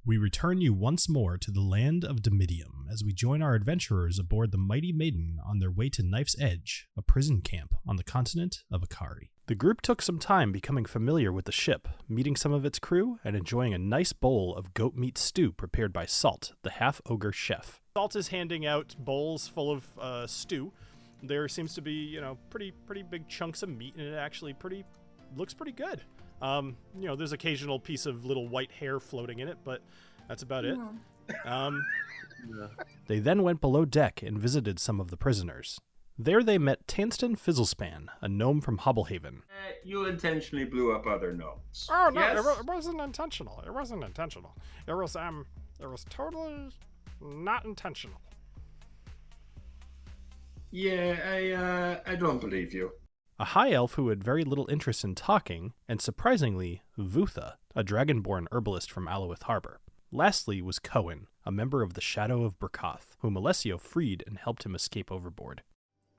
We return you once more to the Land of Dimidium as we join our adventurers aboard the Mighty Maiden on their way to Knife's Edge, a prison camp on the continent of Akari. The group took some time becoming familiar with the ship, meeting some of its crew, and enjoying a nice bowl of goat meat stew prepared by Salt, the half-ogre chef. Salt is handing out bowls full of stew. There seems to be, pretty big chunks of meat, and it actually looks pretty good. There's occasional piece of little white hair floating in it, but that's about it. They then went below deck and visited some of the prisoners. There they met Tanston Fizzlespan, a gnome from Hobblehaven. You intentionally blew up other gnomes. Oh, no, yes? it wasn't intentional. It wasn't intentional. It was totally not intentional. Yeah, I don't believe you. A high elf who had very little interest in talking, and surprisingly, Vutha, a dragonborn herbalist from Alowith Harbor. Lastly was Cohen, a member of the Shadow of Burkoth, whom Alessio freed and helped him escape overboard.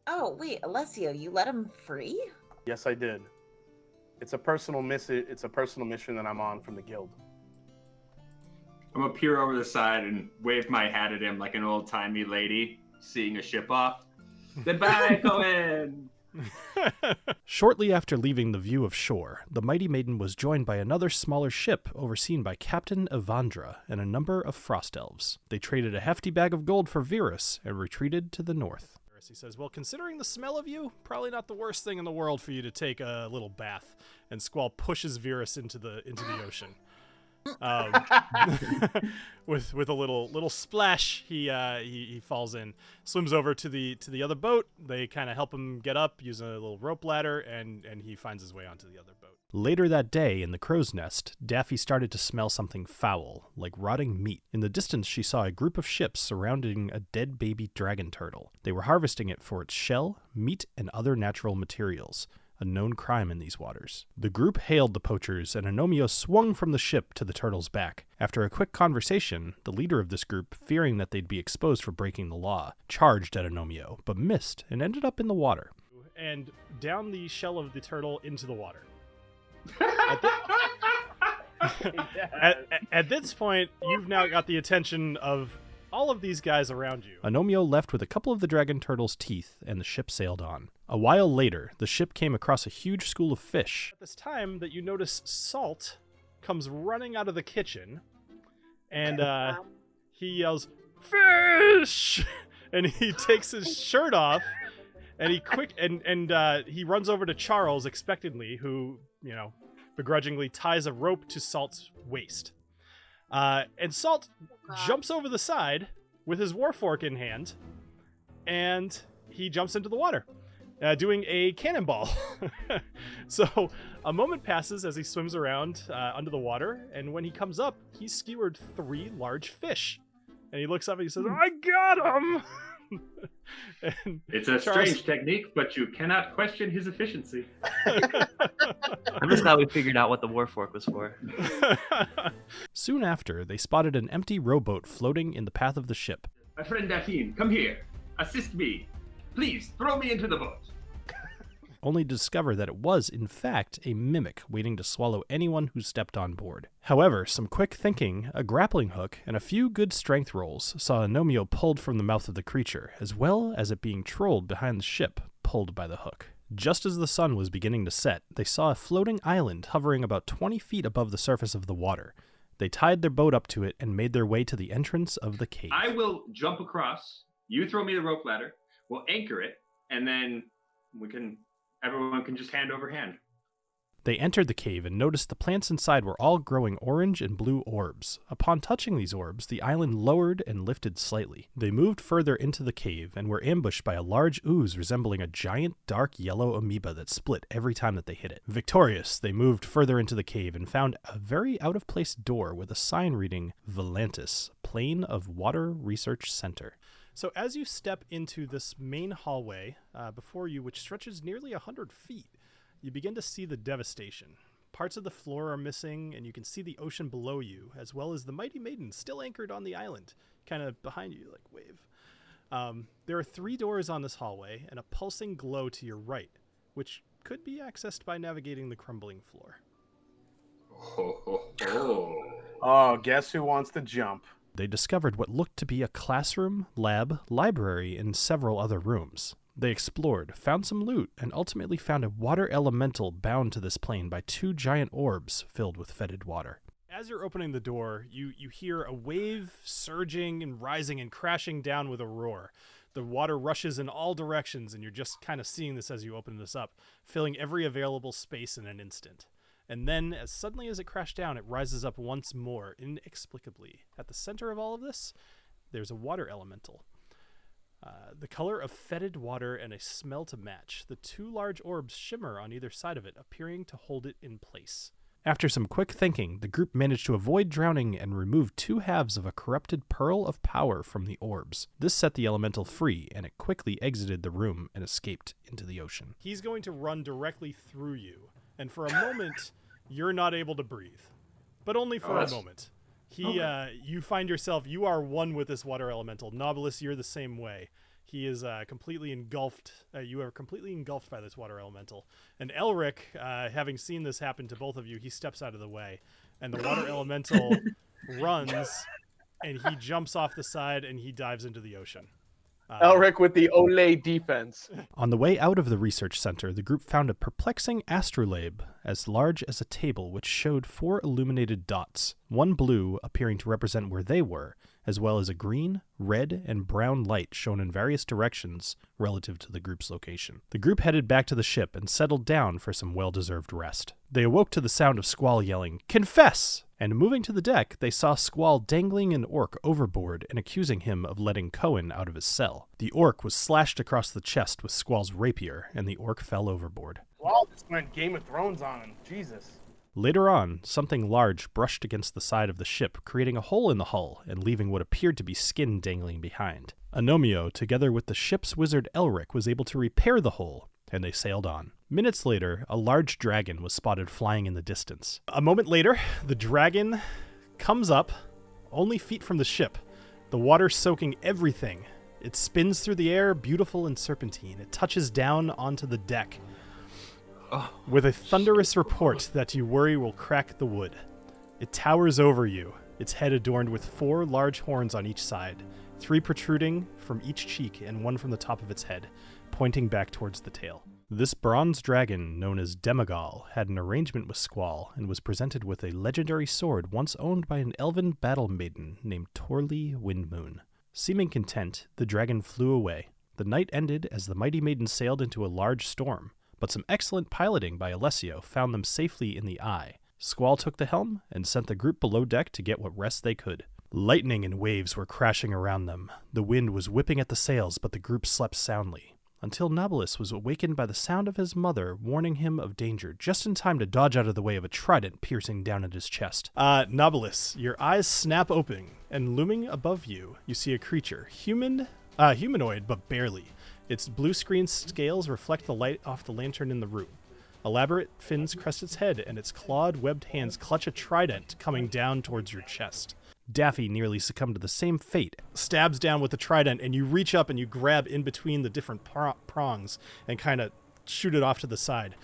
Oh, wait, Alessio, you let him free? Yes, I did. It's a personal mission that I'm on from the guild. I'm gonna peer over the side and wave my hat at him like an old-timey lady seeing a ship off. Goodbye, Cohen! Shortly after leaving the view of shore, the Mighty Maiden was joined by another smaller ship overseen by Captain Evandra and a number of frost elves. They traded a hefty bag of gold for Virus and retreated to the north. He says, well, considering the smell of you, probably not the worst thing in the world for you to take a little bath. And Squall pushes Virus into the ocean. With a little splash, he falls in, swims over to the other boat. They kind of help him get up using a little rope ladder, and he finds his way onto the other boat. Later that day, in the crow's nest, Daffy started to smell something foul, like rotting meat. In the distance, she saw a group of ships surrounding a dead baby dragon turtle. They were harvesting it for its shell, meat, and other natural materials. A known crime in these waters. The group hailed the poachers, and Agnomeio swung from the ship to the turtle's back. After a quick conversation, the leader of this group, fearing that they'd be exposed for breaking the law, charged at Agnomeio, but missed and ended up in the water. And down the shell of the turtle into the water. At this point, you've now got the attention of all of these guys around you. Agnomeio left with a couple of the dragon turtle's teeth, and the ship sailed on. A while later, the ship came across a huge school of fish. At this time that you notice Salt comes running out of the kitchen, and he yells, "Fish!" and he takes his shirt off, and he runs over to Charles expectantly, who, begrudgingly ties a rope to Salt's waist. And Salt jumps over the side with his warfork in hand, and he jumps into the water, doing a cannonball. So a moment passes as he swims around under the water, and when he comes up, he's skewered 3 large fish. And he looks up and he says, "I got him!" And it's a strange technique, but you cannot question his efficiency. I'm just glad we figured out what the warfork was for. Soon after, they spotted an empty rowboat floating in the path of the ship. My friend Daphine, come here. Assist me. Please, throw me into the boat. Only to discover that it was, in fact, a mimic waiting to swallow anyone who stepped on board. However, some quick thinking, a grappling hook, and a few good strength rolls saw Agnomeio pulled from the mouth of the creature, as well as it being trolled behind the ship, pulled by the hook. Just as the sun was beginning to set, they saw a floating island hovering about 20 feet above the surface of the water. They tied their boat up to it and made their way to the entrance of the cave. I will jump across, you throw me the rope ladder, we'll anchor it, and then everyone can just hand over hand. They entered the cave and noticed the plants inside were all growing orange and blue orbs. Upon touching these orbs, the island lowered and lifted slightly. They moved further into the cave and were ambushed by a large ooze resembling a giant dark yellow amoeba that split every time that they hit it. Victorious, they moved further into the cave and found a very out-of-place door with a sign reading Volantis, Plane of Water Research Center. So as you step into this main hallway before you, which stretches nearly 100 feet, you begin to see the devastation. Parts of the floor are missing, and you can see the ocean below you, as well as the Mighty Maiden still anchored on the island, kind of behind you, like wave. There are 3 doors on this hallway, and a pulsing glow to your right, which could be accessed by navigating the crumbling floor. Oh, guess who wants to jump? They discovered what looked to be a classroom, lab, library, and several other rooms. They explored, found some loot, and ultimately found a water elemental bound to this plane by 2 giant orbs filled with fetid water. As you're opening the door, you hear a wave surging and rising and crashing down with a roar. The water rushes in all directions, and you're just kind of seeing this as you open this up, filling every available space in an instant. And then, as suddenly as it crashed down, it rises up once more, inexplicably. At the center of all of this, there's a water elemental. The color of fetid water and a smell to match. The 2 large orbs shimmer on either side of it, appearing to hold it in place. After some quick thinking, the group managed to avoid drowning and remove 2 halves of a corrupted pearl of power from the orbs. This set the elemental free, and it quickly exited the room and escaped into the ocean. He's going to run directly through you, and for a moment, you're not able to breathe. But only for a moment. You find yourself, you are one with this water elemental. Nobilis, you're the same way. He is completely engulfed. You are completely engulfed by this water elemental. And Elric, having seen this happen to both of you, he steps out of the way. And the water elemental runs, and he jumps off the side, and he dives into the ocean. Elric with the Olay defense. On the way out of the research center, the group found a perplexing astrolabe as large as a table, which showed 4 illuminated dots, one blue appearing to represent where they were, as well as a green, red, and brown light shown in various directions relative to the group's location. The group headed back to the ship and settled down for some well-deserved rest. They awoke to the sound of Squall yelling, "Confess!" And moving to the deck, they saw Squall dangling an orc overboard and accusing him of letting Cohen out of his cell. The orc was slashed across the chest with Squall's rapier, and the orc fell overboard. Wow, this went Game of Thrones on him. Jesus. Later on, something large brushed against the side of the ship, creating a hole in the hull and leaving what appeared to be skin dangling behind. Agnomeio, together with the ship's wizard Elric, was able to repair the hole, and they sailed on. Minutes later, a large dragon was spotted flying in the distance. A moment later, the dragon comes up, only feet from the ship, the water soaking everything. It spins through the air, beautiful and serpentine. It touches down onto the deck with a thunderous report that you worry will crack the wood. It towers over you, its head adorned with 4 large horns on each side, 3 protruding from each cheek and 1 from the top of its head, pointing back towards the tail. This bronze dragon, known as Demagal, had an arrangement with Squall and was presented with a legendary sword once owned by an elven battle maiden named Torli Windmoon. Seeming content, the dragon flew away. The night ended as the mighty maiden sailed into a large storm, but some excellent piloting by Alessio found them safely in the eye. Squall took the helm and sent the group below deck to get what rest they could. Lightning and waves were crashing around them. The wind was whipping at the sails, but the group slept soundly, until Nobilis was awakened by the sound of his mother warning him of danger, just in time to dodge out of the way of a trident piercing down at his chest. Nobilis, your eyes snap open, and looming above you, you see a creature, humanoid, but barely. Its blue screen scales reflect the light off the lantern in the room. Elaborate fins crest its head, and its clawed, webbed hands clutch a trident coming down towards your chest. Daffy nearly succumbed to the same fate, stabs down with the trident, and you reach up and you grab in between the different prongs and kind of shoot it off to the side.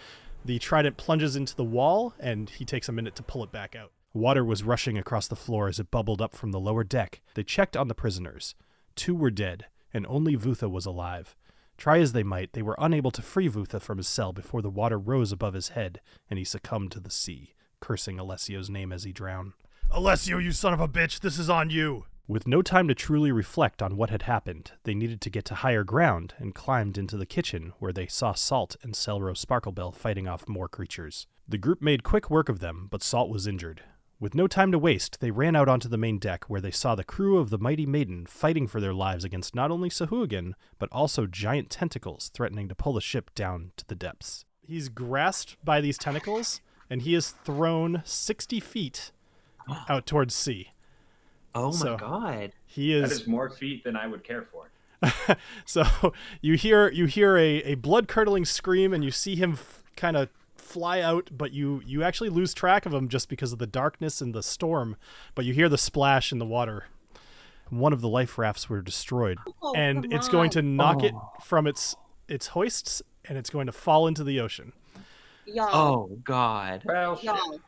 The trident plunges into the wall, and he takes a minute to pull it back out. Water was rushing across the floor as it bubbled up from the lower deck. They checked on the prisoners. 2 were dead, and only Vutha was alive. Try as they might, they were unable to free Vutha from his cell before the water rose above his head, and he succumbed to the sea, cursing Alessio's name as he drowned. "Alessio, you son of a bitch, this is on you!" With no time to truly reflect on what had happened, they needed to get to higher ground and climbed into the kitchen, where they saw Salt and Selro Sparklebell fighting off more creatures. The group made quick work of them, but Salt was injured. With no time to waste, they ran out onto the main deck, where they saw the crew of the Mighty Maiden fighting for their lives against not only Sahuagin, but also giant tentacles threatening to pull the ship down to the depths. He's grasped by these tentacles, and he is thrown 60 feet out towards sea. Oh my god. He is... That is more feet than I would care for. So you hear a blood-curdling scream, and you see him kind of fly out, but you actually lose track of him just because of the darkness and the storm, but you hear the splash in the water. One of the life rafts were destroyed, and it's going to knock it from its hoists, and it's going to fall into the ocean. Y'all. Oh god. Well, Y'all.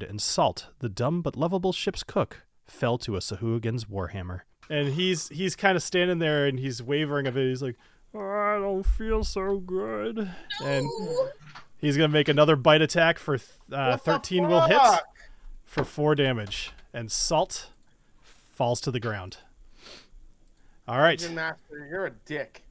And Salt, the dumb but lovable ship's cook, fell to a Sahuagin's warhammer. And he's kind of standing there and he's wavering a bit. He's like, oh, I don't feel so good. And he's going to make another bite attack for 13 will hit for 4 damage. And Salt falls to the ground. All right. Dungeon Master, you're a dick.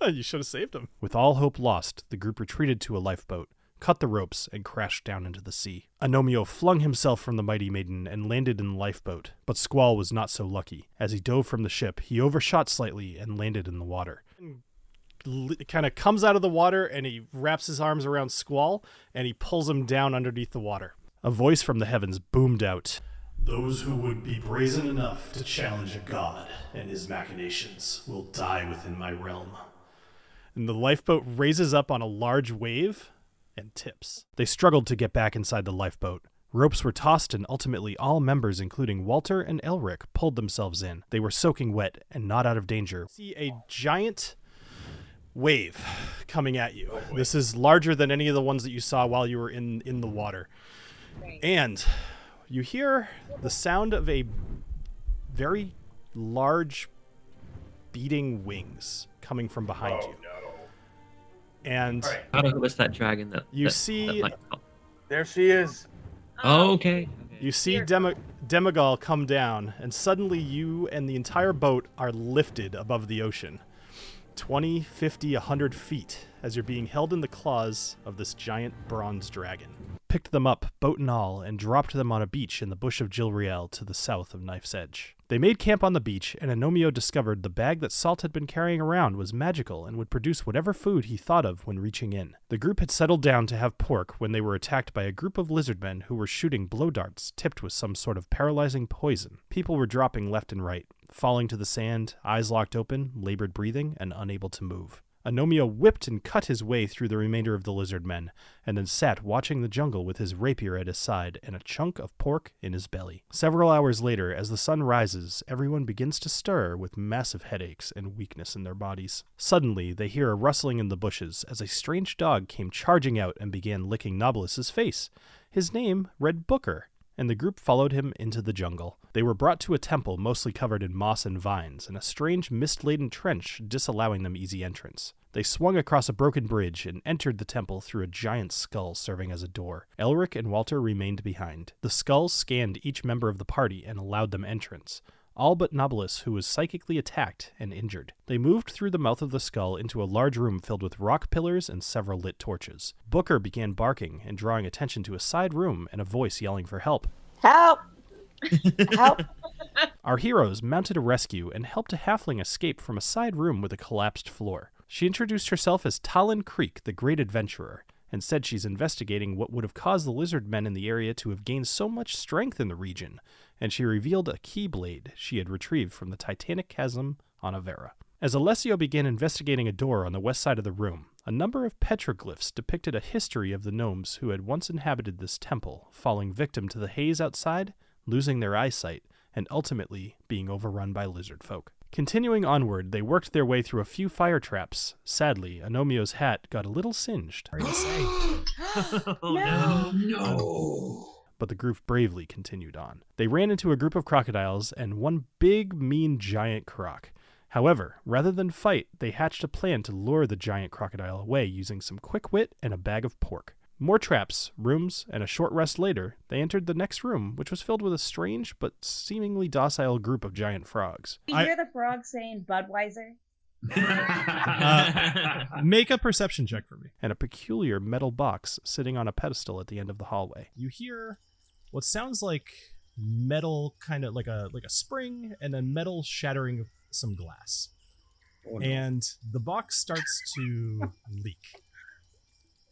You should have saved him. With all hope lost, the group retreated to a lifeboat, cut the ropes, and crashed down into the sea. Agnomeio flung himself from the mighty maiden and landed in the lifeboat, but Squall was not so lucky. As he dove from the ship, he overshot slightly and landed in the water. Kind of comes out of the water and he wraps his arms around Squall and he pulls him down underneath the water. A voice from the heavens boomed out. Those who would be brazen enough to challenge a god and his machinations will die within my realm. And the lifeboat raises up on a large wave and tips. They struggled to get back inside the lifeboat. Ropes were tossed and ultimately all members, including Walter and Elric, pulled themselves in. They were soaking wet and not out of danger. See a giant wave coming at you. This is larger than any of the ones that you saw while you were in the water. And you hear the sound of a very large beating wings coming from behind you. And How do I miss that dragon? you see... There she is. Oh, okay. You see Demigal come down, and suddenly you and the entire boat are lifted above the ocean. 20, 50, 100 feet, as you're being held in the claws of this giant bronze dragon. Picked them up, boat and all, and dropped them on a beach in the bush of Jilriel to the south of Knife's Edge. They made camp on the beach, and Agnomeio discovered the bag that Salt had been carrying around was magical and would produce whatever food he thought of when reaching in. The group had settled down to have pork when they were attacked by a group of lizardmen who were shooting blow darts tipped with some sort of paralyzing poison. People were dropping left and right, falling to the sand, eyes locked open, labored breathing, and unable to move. Agnomeio whipped and cut his way through the remainder of the lizard men, and then sat watching the jungle with his rapier at his side and a chunk of pork in his belly. Several hours later, as the sun rises, everyone begins to stir with massive headaches and weakness in their bodies. Suddenly, they hear a rustling in the bushes as a strange dog came charging out and began licking Nobilus's face. His name read Booker, and the group followed him into the jungle. They were brought to a temple mostly covered in moss and vines, and a strange mist-laden trench disallowing them easy entrance. They swung across a broken bridge and entered the temple through a giant skull serving as a door. Elric and Walter remained behind. The skull scanned each member of the party and allowed them entrance, all but Nobilus, who was psychically attacked and injured. They moved through the mouth of the skull into a large room filled with rock pillars and several lit torches. Booker began barking and drawing attention to a side room and a voice yelling for help. Help! Help! Our heroes mounted a rescue and helped a halfling escape from a side room with a collapsed floor. She introduced herself as TaLin Creedk, the Great Adventurer, and said she's investigating what would have caused the lizard men in the area to have gained so much strength in the region, and she revealed a keyblade she had retrieved from the Titanic Chasm on Avera. As Alessio began investigating a door on the west side of the room, a number of petroglyphs depicted a history of the gnomes who had once inhabited this temple, falling victim to the haze outside, losing their eyesight, and ultimately being overrun by lizard folk. Continuing onward, they worked their way through a few fire traps. Sadly, Agnomeio's hat got a little singed. No. But the group bravely continued on. They ran into a group of crocodiles and one big, mean giant croc. However, rather than fight, they hatched a plan to lure the giant crocodile away using some quick wit and a bag of pork. More traps, rooms, and a short rest later, they entered the next room, which was filled with a strange but seemingly docile group of giant frogs. You hear the frog saying Budweiser? Make a perception check for me. And a peculiar metal box sitting on a pedestal at the end of the hallway. You hear what sounds like metal, kind of like a spring, and then metal shattering some glass. Oh, no. And the box starts to leak.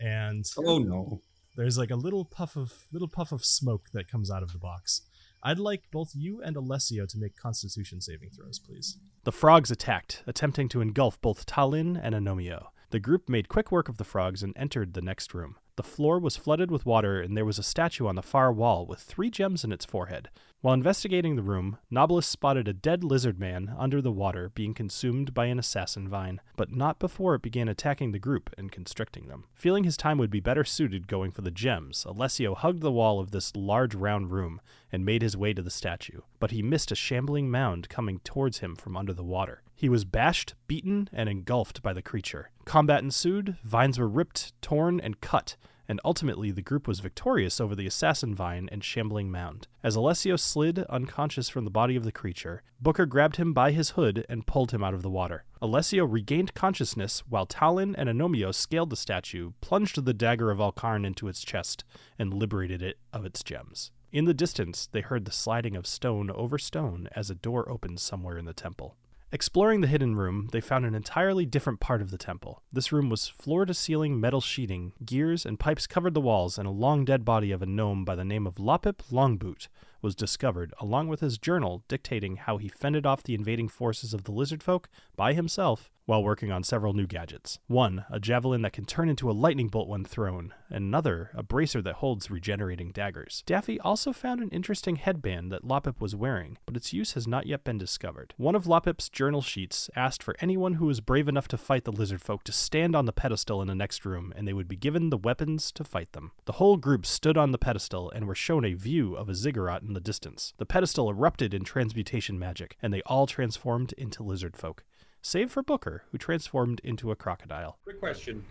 And oh no, there's like a little puff of smoke that comes out of the box. I'd like both you and Alessio to make Constitution saving throws, please. The frogs attacked, attempting to engulf both TaLin and Agnomeio. The group made quick work of the frogs and entered the next room. The The floor was flooded with water, and there was a statue on the far wall with 3 gems in its forehead. While investigating the room, Nobilis spotted a dead lizard man under the water being consumed by an assassin vine, but not before it began attacking the group and constricting them. Feeling his time would be better suited going for the gems, Alessio hugged the wall of this large round room and made his way to the statue, but he missed a shambling mound coming towards him from under the water. He was bashed, beaten, and engulfed by the creature. Combat ensued, vines were ripped, torn, and cut, and ultimately the group was victorious over the assassin vine and shambling mound. As Alessio slid unconscious from the body of the creature, Booker grabbed him by his hood and pulled him out of the water. Alessio regained consciousness while TaLin and Agnomeio scaled the statue, plunged the dagger of Alcarn into its chest, and liberated it of its gems. In the distance, they heard the sliding of stone over stone as a door opened somewhere in the temple. Exploring the hidden room, they found an entirely different part of the temple. This room was floor-to-ceiling metal sheeting, gears and pipes covered the walls, and a long dead body of a gnome by the name of Lopip Longboot was discovered, along with his journal dictating how he fended off the invading forces of the lizard folk by himself while working on several new gadgets. One, a javelin that can turn into a lightning bolt when thrown, and another, a bracer that holds regenerating daggers. Daffy also found an interesting headband that Lopip was wearing, but its use has not yet been discovered. One of Lopip's journal sheets asked for anyone who was brave enough to fight the lizard folk to stand on the pedestal in the next room, and they would be given the weapons to fight them. The whole group stood on the pedestal and were shown a view of a ziggurat in the distance. The pedestal erupted in transmutation magic, and they all transformed into lizard folk, save for Booker, who transformed into a crocodile. Quick question.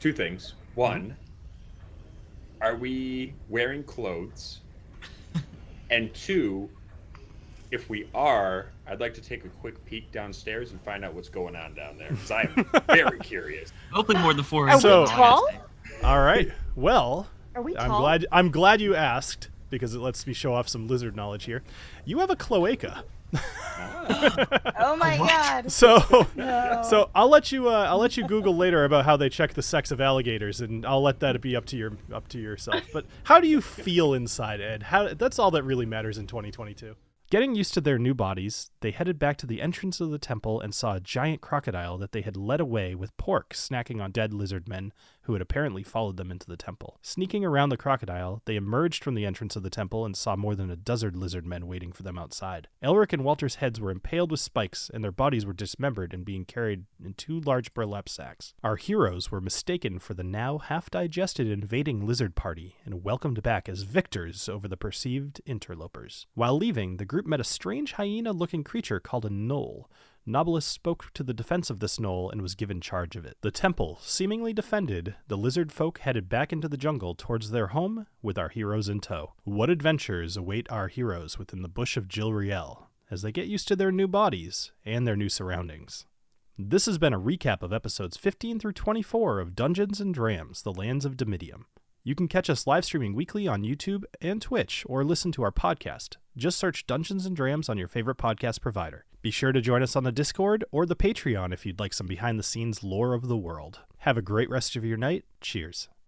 2 things. 1, are we wearing clothes? And 2, if we are, I'd like to take a quick peek downstairs and find out what's going on down there, because I'm very curious. Hopefully more than 4 Are inches. we tall? All right. Well, Are we tall? I'm glad you asked, because it lets me show off some lizard knowledge here. You have a cloaca. Oh my god. So, No. so I'll let you Google later about how they check the sex of alligators, and I'll let that be up to yourself. But how do you feel inside, Ed? That's all that really matters in 2022. Getting used to their new bodies, they headed back to the entrance of the temple and saw a giant crocodile that they had led away with pork snacking on dead lizard men who had apparently followed them into the temple. Sneaking around the crocodile, they emerged from the entrance of the temple and saw more than a dozen lizard men waiting for them outside. Elric and Walter's heads were impaled with spikes, and their bodies were dismembered and being carried in 2 large burlap sacks. Our heroes were mistaken for the now half-digested invading lizard party and welcomed back as victors over the perceived interlopers. While leaving, the group met a strange hyena-looking creature called a gnoll. Nobilis spoke to the defense of this gnoll and was given charge of it. The temple seemingly defended, the lizard folk headed back into the jungle towards their home with our heroes in tow. What adventures await our heroes within the bush of Jilriel as they get used to their new bodies and their new surroundings? This has been a recap of episodes 15 through 24 of Dungeons and Drams, the Lands of Dimidium. You can catch us live streaming weekly on YouTube and Twitch, or listen to our podcast. Just search Dungeons and Drams on your favorite podcast provider. Be sure to join us on the Discord or the Patreon if you'd like some behind-the-scenes lore of the world. Have a great rest of your night. Cheers.